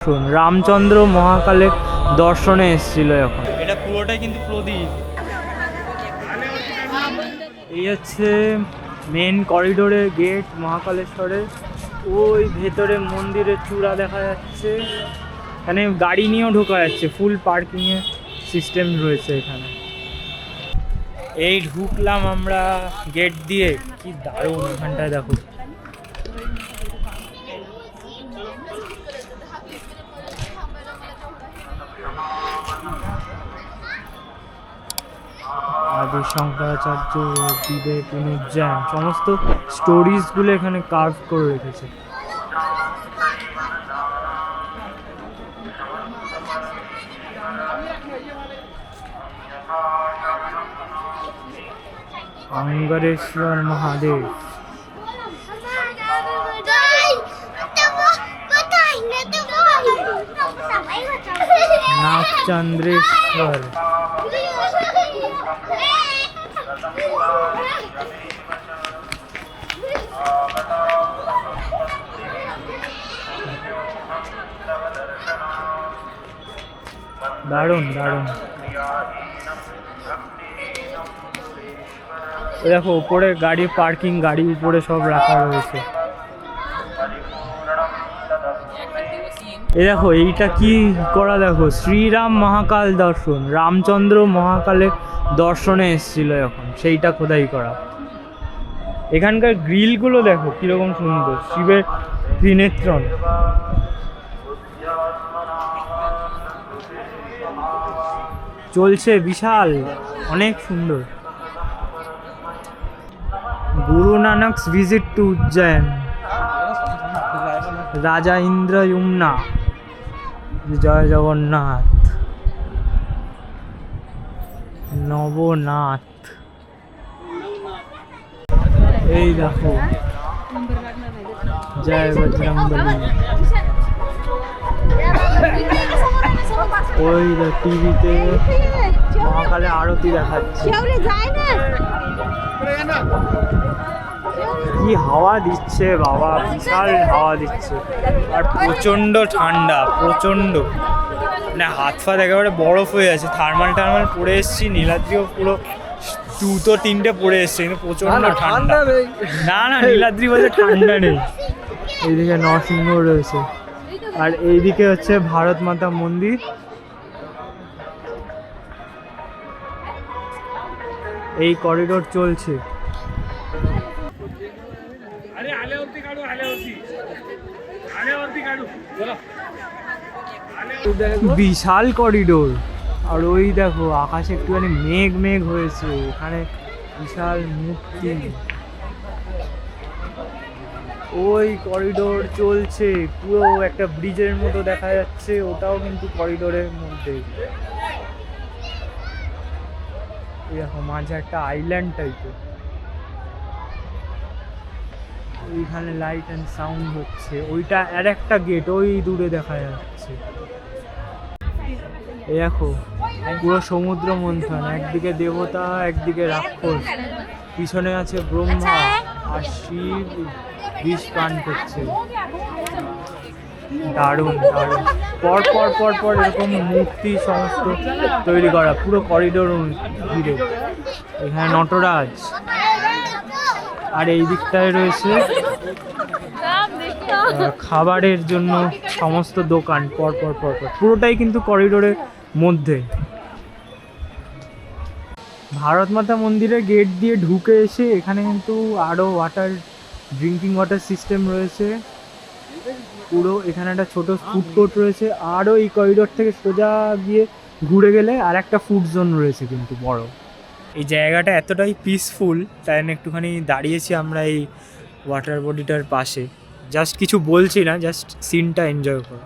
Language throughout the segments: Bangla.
রামচন্দ্র মহাকালের দর্শনে এসেছিল এখন। এটা পুরোটাই কিন্তু প্রদীপ। এই হচ্ছে মেন করিডোরের গেট মহাকালেশ্বরের। ওই ভেতরে মন্দিরের চূড়া দেখা যাচ্ছে। এখানে গাড়ি নিয়েও ঢোকা যাচ্ছে, ফুল পার্কিংয়ের সিস্টেম রয়েছে এখানে। এই ঢুকলাম আমরা গেট দিয়ে, কি দারুণ এখানটায় দেখো। আদি শঙ্করাচার্য, বিবেক, অনুজ্জয়ন, সমস্ত স্টোরিজগুলো এখানে কার্ভ করে রেখেছে। অঙ্গরেশ্বর মহাদেব, নাগচন্দ্রেশ্বর, দারুণ দারুণ। দেখো উপরে গাড়ি পার্কিং, গাড়ি উপরে সব রাখা রয়েছে। এ দেখো এইটা কি করা, দেখো শ্রীরাম মহাকাল দর্শন, রামচন্দ্র মহাকালের দর্শনে এসেছিল এখন, সেইটা খোদাই করা। এখানকার গ্রিলগুলো দেখো কিরকম সুন্দর, শিবের ত্রিনেত্রণ। চলছে বিশাল, অনেক সুন্দর। গুরু নানকস ভিজিট টু উজ্জয়ন, রাজা ইন্দ্র যমুনা, জয় জগন্নাথ, নবনাথ। এই দেখো জয় বজরংবলী। ওই টিভিতে মহাকালে আরতি দেখাচ্ছে। কি হাওয়া দিচ্ছে বাবা, বিশাল হাওয়া দিচ্ছে। আর প্রচণ্ড ঠান্ডা, প্রচণ্ড, মানে হাত ফাত একেবারে বরফ হয়ে আছে। থার্মাল পরে এসেছি, নীলাদ্রিও পুরো 2-3টে পরে এসছে, কিন্তু প্রচণ্ড ঠান্ডা। না না, নীলাদ্রি বলছে ঠান্ডা নেই। এইদিকে নরসিংহ রয়েছে, আর এইদিকে হচ্ছে ভারত মাতা মন্দির। এই করিডোর চলছে। বিশাল করিডোর। আর ওই দেখো আকাশে একটুখানি মেঘ মেঘ হয়েছে, এখানে বিশাল মূর্তি। ওই করিডোর চলছে, পুরো একটা ব্রিজের মতো দেখা যাচ্ছে, ওটাও কিন্তু করিডোরের মধ্যে। দেখো মাঝে একটা আইল্যান্ড টাইপের। ওইখানে লাইট অ্যান্ড সাউন্ড হচ্ছে, ওইটা আর একটা গেট ওই দূরে দেখা যাচ্ছে। এই দেখো পুরো সমুদ্র মন্থন, একদিকে দেবতা একদিকে রাক্ষস, পিছনে আছে ব্রহ্মা আর শিব বিষ পান করছে। দারুণ দারুণ, পর পর পর পর এরকম মূর্তি সমস্ত তৈরি করা পুরো করিডোর ঘিরে। এখানে নটরাজ, আর এই দিকটায় রয়েছে খাবারের জন্য সমস্ত দোকান পর পর পর পর, পুরোটাই কিন্তু করিডোরের মধ্যে। ভারত মাতা মন্দিরের গেট দিয়ে ঢুকে এসে এখানে কিন্তু আরও ড্রিঙ্কিং ওয়াটার সিস্টেম রয়েছে পুরো। এখানে একটা ছোট ফুড কোর্ট রয়েছে, আরও এই করিডোর থেকে সোজা গিয়ে ঘুরে গেলে আর একটা ফুড জোন রয়েছে কিন্তু বড়। এই জায়গাটা এতটাই পিসফুল, তাই জন্য একটুখানি দাঁড়িয়েছি আমরা এই ওয়াটার বডিটার পাশে। জাস্ট কিছু বলছি না, জাস্ট সিনটা এনজয় করো।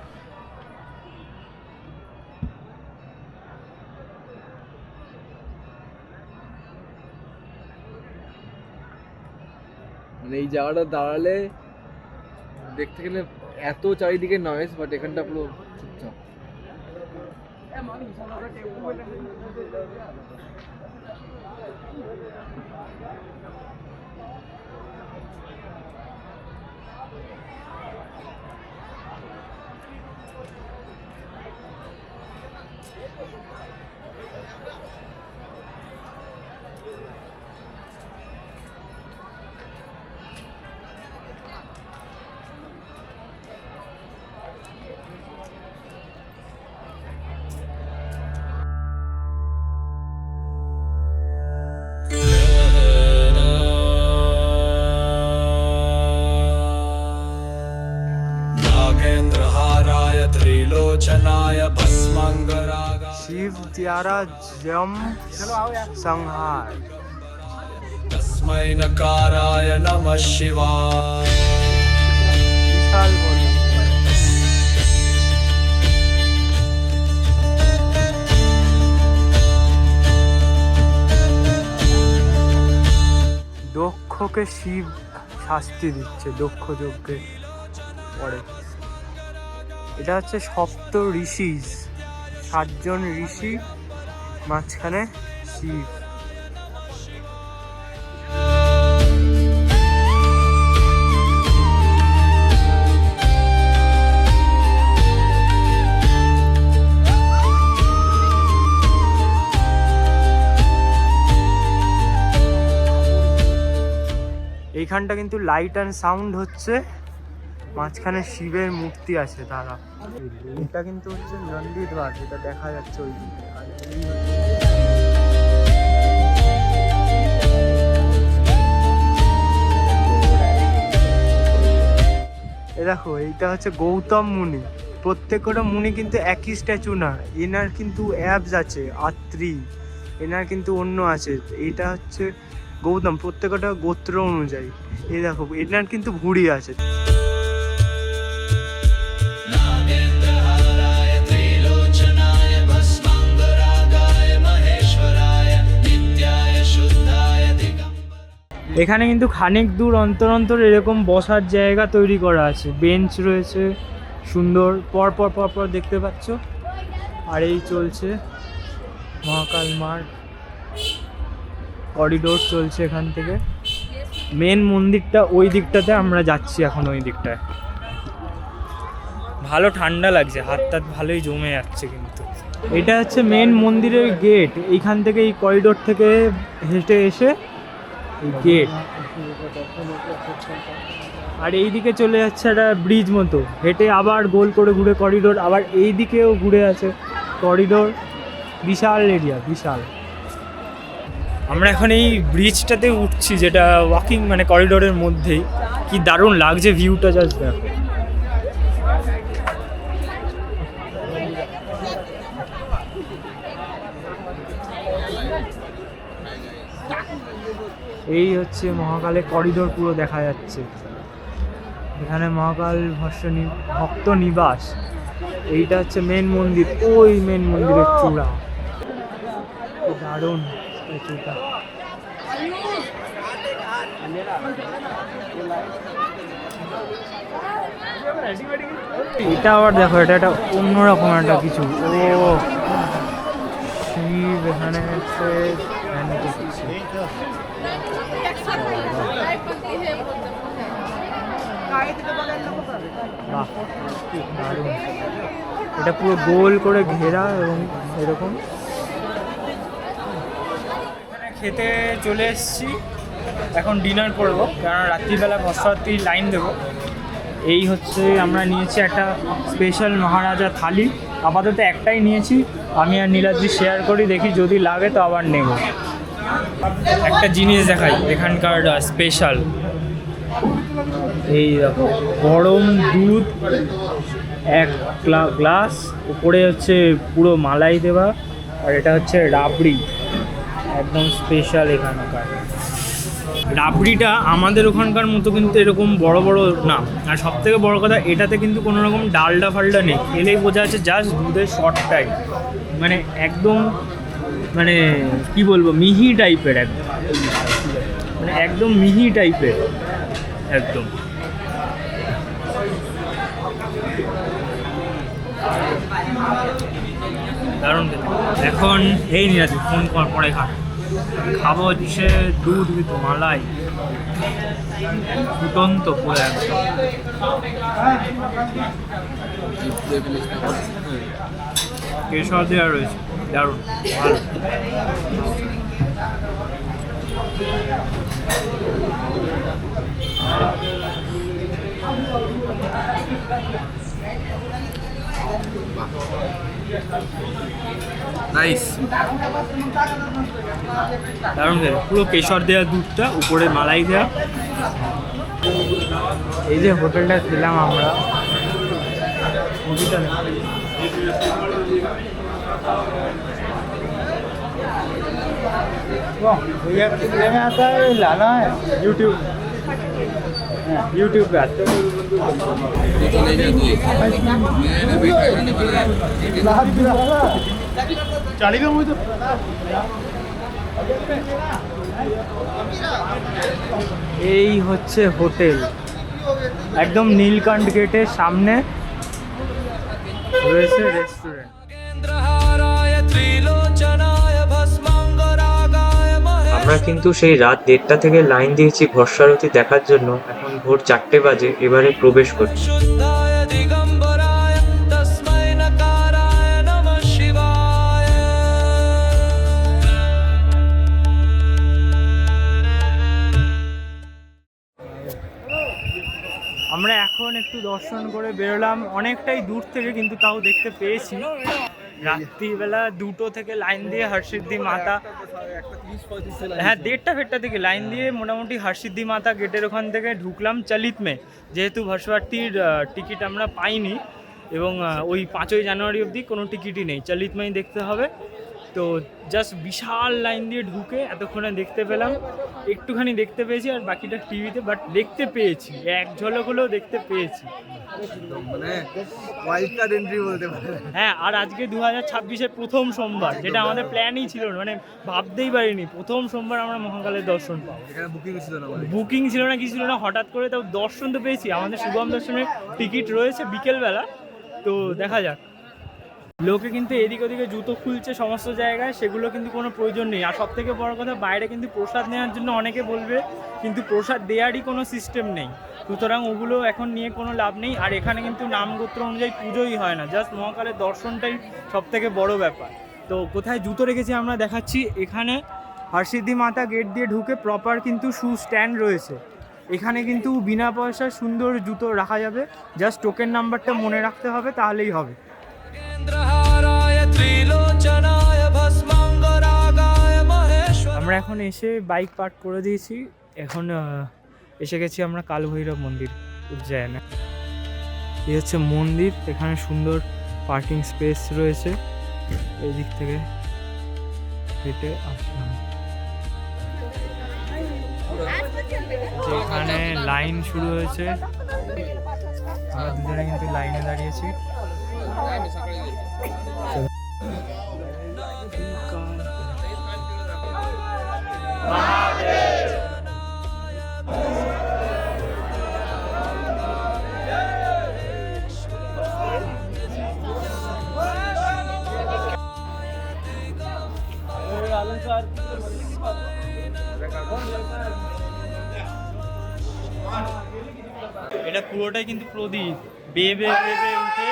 মানে এই জায়গাটা দাঁড়ালে দেখতে গেলে এত চারিদিকে নয়েজ, বাট এখানটা পুরো চুপচাপ। त्रिलोचनाय भस्मांगरागाय शिव द्वारा जम संहार। तस्मै नकाराय नमः शिवाय। विशाल बॉडी। দক্ষকে শিব শাস্তি দিচ্ছে দক্ষ যজ্ঞের পরে। এটা হচ্ছে সপ্ত ঋষি, 7 জন ঋষি, মাঝখানে শিব। এইখানটা কিন্তু লাইট অ্যান্ড সাউন্ড হচ্ছে, মাঝখানে শিবের মূর্তি আছে তারা। এটা কিন্তু হচ্ছে নন্দীদ্বার, যেটা দেখা যাচ্ছে ওই দিকে। আর এই দেখো, এইটা হচ্ছে গৌতম মুনি। প্রত্যেকটা মুনি কিন্তু একই স্ট্যাচু না, এনার কিন্তু অ্যাবস আছে, আত্রি, এনার কিন্তু অন্য আছে। এইটা হচ্ছে গৌতম, প্রত্যেকটা গোত্র অনুযায়ী। এই দেখো, এনার কিন্তু ভুঁড়ি আছে। এখানে কিন্তু খানিক দূর অন্তর অন্তর এরকম বসার জায়গা তৈরি করা আছে, বেঞ্চ রয়েছে সুন্দর, পর পর পর পর দেখতে পাচ্ছ। আর এই চলছে মহাকাল মার করিডোর চলছে এখান থেকে। মেন মন্দিরটা ওই দিকটাতে, আমরা যাচ্ছি এখন ওই দিকটায়। ভালো ঠান্ডা লাগছে, হাত টাত ভালোই জমে যাচ্ছে। কিন্তু এটা হচ্ছে মেন মন্দিরের গেট। এইখান থেকে, এই করিডোর থেকে হেঁটে এসে এই গেট, আর এই দিকে চলে যাচ্ছে একটা ব্রিজ মতো, হেঁটে আবার গোল করে ঘুরে করিডোর, আবার এই দিকেও ঘুরে আছে করিডোর। বিশাল এরিয়া, বিশাল। আমরা এখন এই ব্রিজটাতে উঠছি, যেটা ওয়াকিং মানে করিডোরের মধ্যেই। কি দারুণ লাগছে ভিউটা, জাস্ট দেখো। এই হচ্ছে মহাকালের করিডোর, পুরো দেখা যাচ্ছে। এখানে মহাকাল ভক্ত নিবাস। এইটা হচ্ছে মেন মন্দির, ওই মেন মন্দিরের চূড়া। দারুণ স্ট্যাচুটা। এটা আবার দেখো, এটা একটা অন্যরকম একটা কিছু। ও শিব এখানে হচ্ছে ধ্যান করছে। বাহ, দারুণ। এটা পুরো গোল করে ঘেরা এবং এরকম। খেতে চলে এসেছি, এখন ডিনার করব, কারণ রাত্রিবেলা ভস্মারতির লাইন দেবো। এই হচ্ছে আমরা নিয়েছি একটা স্পেশাল মহারাজা থালি। আপাতত একটাই নিয়েছি, আমি আর নীলাদ্রি শেয়ার করি, দেখি যদি লাগে তো আবার নেব। একটা জিনিস দেখাই এখানকার স্পেশাল। এই দেখো, গরম দুধ 1 গ্লাস, উপরে হচ্ছে পুরো মালাই দেওয়া, আর এটা হচ্ছে রাবড়ি, একদম স্পেশাল এখানকার। রাবড়িটা আমাদের ওখানকার মতো কিন্তু এরকম বড় বড় না, আর সব থেকে বড় কথা, এটাতে কিন্তু কোনো রকম ডালডা ফালডা নেই। খেলেই বোঝা যাচ্ছে জাস্ট দুধের শর্টটাই, মানে একদম, মানে কি বলবো, মিহি টাইপের, একদম মানে একদম মিহি টাইপের একদম। দারুণ খেতে। এখন এই নিয়ে আছে, ফোন কর পরে খাবো হচ্ছে দুধ উইথ মালাই, ফুটন্ত পুরো একদম। কেশর দেওয়া রয়েছে, দারুণ ভালো। নাইস, দারুণ খেতে। পুরো কেশর দেওয়া দুধটা, উপরে মালাই দেওয়া। এই যে হোটেলটা ছিলাম আমরা, ছবিটা নেই। भैया कितने में आता है लाना है यूट्यूब यूट्यूब पे आता है चालीगा मुझे तो এই হচ্ছে হোটেল, একদম নীলকণ্ঠ গেটের সামনে রয়েছে রেস্টুরেন্ট। আমরা কিন্তু সেই রাত 1:30 থেকে লাইন দিয়েছি ভস্মারতি দেখার জন্য। এখন ভোর 4টে বাজে, এবারে প্রবেশ করছি। আমরা এখন একটু দর্শন করে বেরোলাম, অনেকটাই দূর থেকে কিন্তু তাও দেখতে পেয়েছি। রাত্রিবেলা 2টো থেকে লাইন দিয়ে হরসিদ্ধি মাতা, হ্যাঁ 1:30 থেকে লাইন দিয়ে মোটামুটি হরসিদ্ধি মাতা গেটের ওখান থেকে ঢুকলাম চলিত মে, যেহেতু ভস্মারতির টিকিট আমরা পাইনি এবং ওই 5ই জানুয়ারি অবধি কোনো টিকিটই নেই, চলিত মেই দেখতে হবে। তো জাস্ট বিশাল লাইন দিয়ে ঢুকে এতক্ষণে দেখতে পেলাম, একটুখানি দেখতে পেয়েছি আর বাকিটা টিভিতে, বাট দেখতে পেয়েছি, এক ঝলক হলেও দেখতে পেয়েছি। মানে ওয়াইল্ড কার্ড এন্ট্রি বলতে পারে। হ্যাঁ, আর আজকে 2026-এর প্রথম সোমবার, যেটা আমাদের প্ল্যানই ছিল না, মানে ভাবতেই পারিনি প্রথম সোমবার আমরা মহাকালের দর্শন পাবো। এখানে বুকিং ছিল না, বুকিং ছিল না, কিছু ছিল না, হঠাৎ করে তাও দর্শন তো পেয়েছি। আমাদের শুভম দর্শনের টিকিট রয়েছে বিকেলবেলা, তো দেখা যাক। লোকে কিন্তু এদিক ওদিকে জুতো খুলছে সমস্ত জায়গায়, সেগুলো কিন্তু কোনো প্রয়োজন নেই। আর সব থেকে বড় কথা, বাইরে কিন্তু প্রসাদ নেওয়ার জন্য অনেকে বলবে, কিন্তু প্রসাদ দেওয়ারই কোনো সিস্টেম নেই, সুতরাং ওগুলো এখন নিয়ে কোনো লাভ নেই। আর এখানে কিন্তু নামগোত্র অনুযায়ী পুজোই হয় না, জাস্ট মহাকালের দর্শনটাই সব থেকে বড় ব্যাপার। তো কোথায় জুতো রেখেছি আমরা দেখাচ্ছি। এখানে হরসিদ্ধি মাতা গেট দিয়ে ঢুকে প্রপার কিন্তু শু স্ট্যান্ড রয়েছে, এখানে কিন্তু বিনা পয়সার সুন্দর জুতো রাখা যাবে, জাস্ট টোকেন নাম্বারটা মনে রাখতে হবে, তাহলেই হবে। আমরা এখন এসে বাইক পার্ক করে দিয়েছি, এখন এসে গেছি আমরা কালভৈরব মন্দির উজ্জয়নে। এই হচ্ছে মন্দির, এখানে সুন্দর পার্কিং স্পেস রয়েছে, এই দিক থেকে হেঁটে আসলাম। যেখানে লাইন শুরু হয়েছে, আমরা দুজনে কিন্তু লাইনে দাঁড়িয়েছি। এটা পুরোটাই কিন্তু প্রদীপ বেবে বেবে উঠে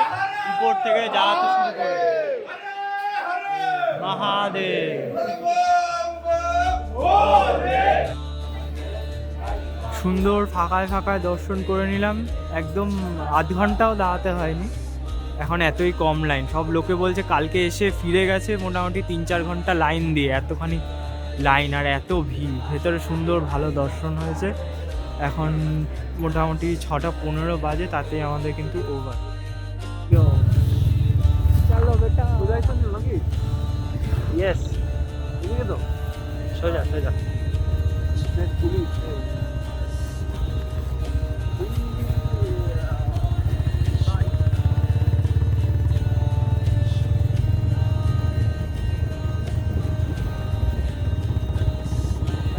উপর থেকে জ্বালাতে শুরু করে। মহাদেব, সুন্দর ফাঁকায় ফাঁকায় দর্শন করে নিলাম, একদম আধ ঘন্টাও দাঁড়াতে হয়নি, এখন এতই কম লাইন। সব লোকে বলছে কালকে এসে ফিরে গেছে মোটামুটি 3-4 ঘন্টা লাইন দিয়ে, এতখানি লাইন আর এত ভিড়। ভেতরে সুন্দর ভালো দর্শন হয়েছে। এখন মোটামুটি 6:15 বাজে, তাতে আমাদের কিন্তু ওভার। চলো বেটা, কোথায় চলছো নাকি? ইয়েস, এদিকে তো সোজা সোজা। পুলিশ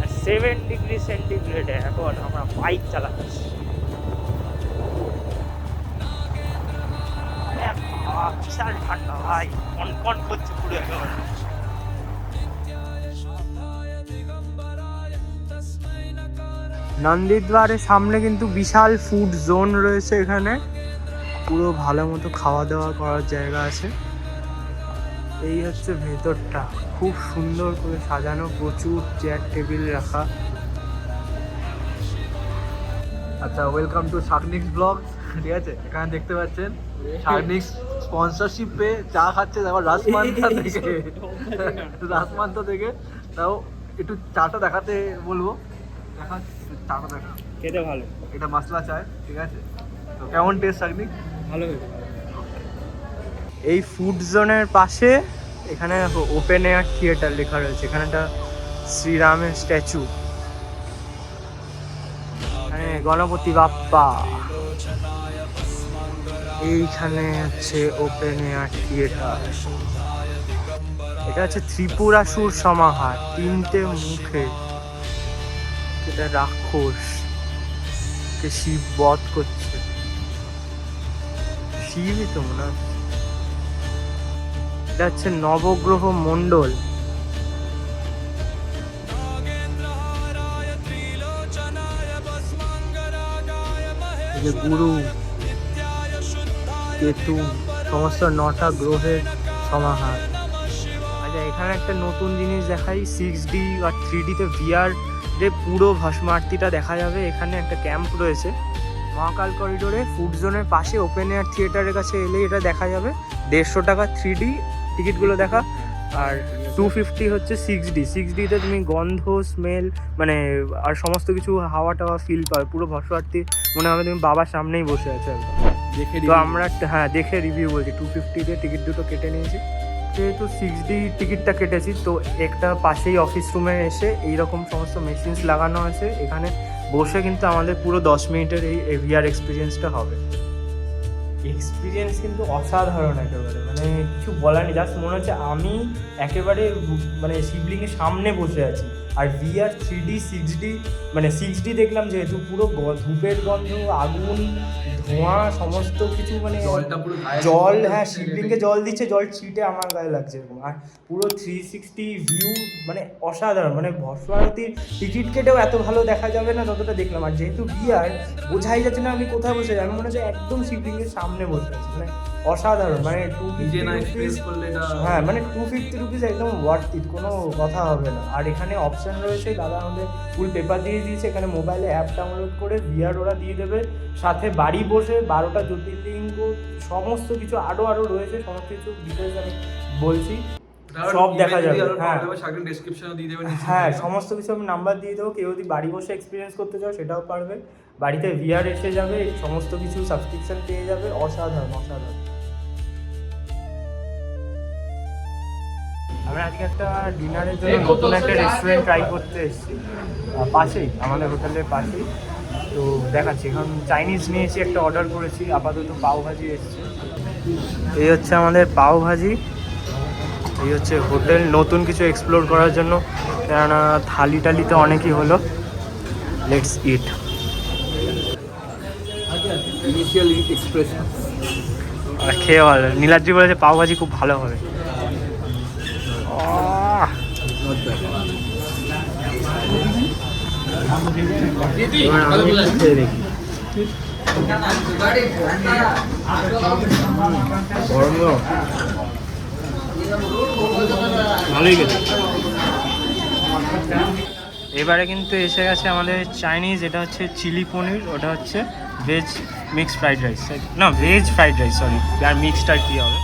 আর 7 ডিগ্রি সেন্টিগ্রেডে এখন আমরা বাইক চালাচ্ছি। বিশাল ঠান্ডা ভাই, কনকন করছে পুরো একেবারে। নন্দীদ্বারের সামনে কিন্তু বিশাল ফুড জোন রয়েছে, এখানে পুরো ভালো মতো খাওয়া দাওয়া করার জায়গা আছে। এই হচ্ছে ভেতরটা, খুব সুন্দর করে সাজানো, প্রচুর চেয়ার টেবিল রাখা। আচ্ছা, ওয়েলকাম টু শাকনিক্স ব্লগ। ঠিক আছে, এখানে দেখতে পাচ্ছেন শাকনিক্স স্পন্সরশিপ পেয়ে চা খাচ্ছে, তারপর রাসমান্তা থেকে রাসমান্তা থেকে। তাও একটু চাটা দেখাতে বলবো, দেখা চাটা দেখা, খেতে ভালো, এটা মশলা চায়। ঠিক আছে, তো কেমন টেস্ট শাকনিক? ভালো হয়েছে। এই ফুড জোনের পাশে এখানে ওপেন এয়ার থিয়েটার লেখা রয়েছে, এখানে একটা শ্রীরামের স্ট্যাচু, এখানে গণপতি বাপ্পা, এইখানে হচ্ছে ওপেন এয়ার থিয়েটার। এটা হচ্ছে ত্রিপুরাসুর সমাহার, 3টে মুখে এটা রাক্ষস কে শিব বধ করছে, শিবই তো মনে হয়। এটা হচ্ছে নবগ্রহ মণ্ডল, গুরু কেতু সমস্ত 9টা গ্রহের সমাহার। আচ্ছা, এখানে একটা নতুন জিনিস দেখাই, 6D আর 3Dতে VR যে পুরো ভস্ম আরতিটা দেখা যাবে। এখানে একটা ক্যাম্প রয়েছে মহাকাল করিডোরে, ফুড জোনের পাশে ওপেন এয়ার থিয়েটারের কাছে এলে এটা দেখা যাবে। 150 টাকা 3D টিকিটগুলো দেখা, আর 250 হচ্ছে 6D। 6Dতে তুমি গন্ধ, স্মেল মানে আর সমস্ত কিছু হাওয়া টাওয়া ফিল পাবে, পুরো ভস্ম আরতি মনে হবে তুমি বাবার সামনেই বসে আছো একদম। তো আমরা হ্যাঁ দেখে রিভিউ বলছি, 250-তে টিকিট দুটো কেটে নিয়েছি। যেহেতু 6D টিকিটটা কেটেছি, তো একটা পাশেই অফিস রুমে এসে এইরকম সমস্ত মেশিনস লাগানো আছে, এখানে বসে কিন্তু আমাদের পুরো 10 মিনিটের এই VR এক্সপিরিয়েন্সটা হবে। এক্সপিরিয়েন্স কিন্তু অসাধারণ একেবারে, মানে কিছু বলার নেই। জাস্ট মনে হচ্ছে আমি একেবারে মানে শিবলিঙ্গের সামনে বসে আছি। আর VR 3D 6D, মানে 6D দেখলাম যেহেতু পুরো ধূপের গন্ধ, আগুন, ধোঁয়া সমস্ত কিছু, মানে জল, হ্যাঁ শিবলিঙ্গে জল দিচ্ছে, জল ছিটে আমার গায়ে লাগছে এরকম। আর পুরো 360 ভিউ, মানে অসাধারণ। মানে ভস্ম আরতির টিকিট কেটেও এত ভালো দেখা যাবে না ততটা দেখলাম। আর যেহেতু VR বোঝাই যাচ্ছে না আমি কোথায় বসে আছি, আমি মনে হচ্ছে একদম শিবলিঙ্গের সামনে বসে আছি, মানে অসাধারণ। মানে 250 রুপিস, হ্যাঁ মানে 250 রুপিস একদম ওয়ার্থ ইট, কোনো কথা হবে না। আর এখানে অপশান রয়েছে, দাদা আমাদের ফুল পেপার দিয়ে দিয়েছে, এখানে মোবাইলে অ্যাপ ডাউনলোড করে VR ওরা দিয়ে দেবে, সাথে বাড়ি বসে 12টা জ্যোতির্লিঙ্গ সমস্ত কিছু আরও রয়েছে, সমস্ত কিছু ডিটেলস আমি বলছি, সব দেখা যাবে। হ্যাঁ হ্যাঁ সমস্ত কিছু আমি নাম্বার দিয়ে দেবো, কেউ যদি বাড়ি বসে এক্সপিরিয়েন্স করতে চাও সেটাও পারবে। বাড়িতে VR এসে যাবে, সমস্ত কিছু সাবস্ক্রিপশন পেয়ে যাবে, অসাধারণ অসাধারণ। আমরা আজকে একটা ডিনারের জন্য নতুন একটা রেস্টুরেন্ট ট্রাই করতে এসেছি, পাশেই আমাদের হোটেলের পাশেই। তো দেখাচ্ছি, এখন চাইনিজ নিয়েছি, একটা অর্ডার করেছি, আপাতত পাওভাজি এসছে। এই হচ্ছে আমাদের পাওভাজি, এই হচ্ছে হোটেল, নতুন কিছু এক্সপ্লোর করার জন্য, কেননা থালি টালিতে অনেকই হলো। Let's eat. ইনিশিয়াল এক্সপ্রেশন আর খেয়ে ভালো, নীলাদ্রি বলেছে পাওভাজি খুব ভালো হবে। ভালোই গেছে। এবারে কিন্তু এসে গেছে আমাদের চাইনিজ, এটা হচ্ছে চিলি পনির, ওটা হচ্ছে ভেজ মিক্সড ফ্রাইড রাইস, না ভেজ ফ্রাইড রাইস সরি, আর মিক্সড আর কি হবে।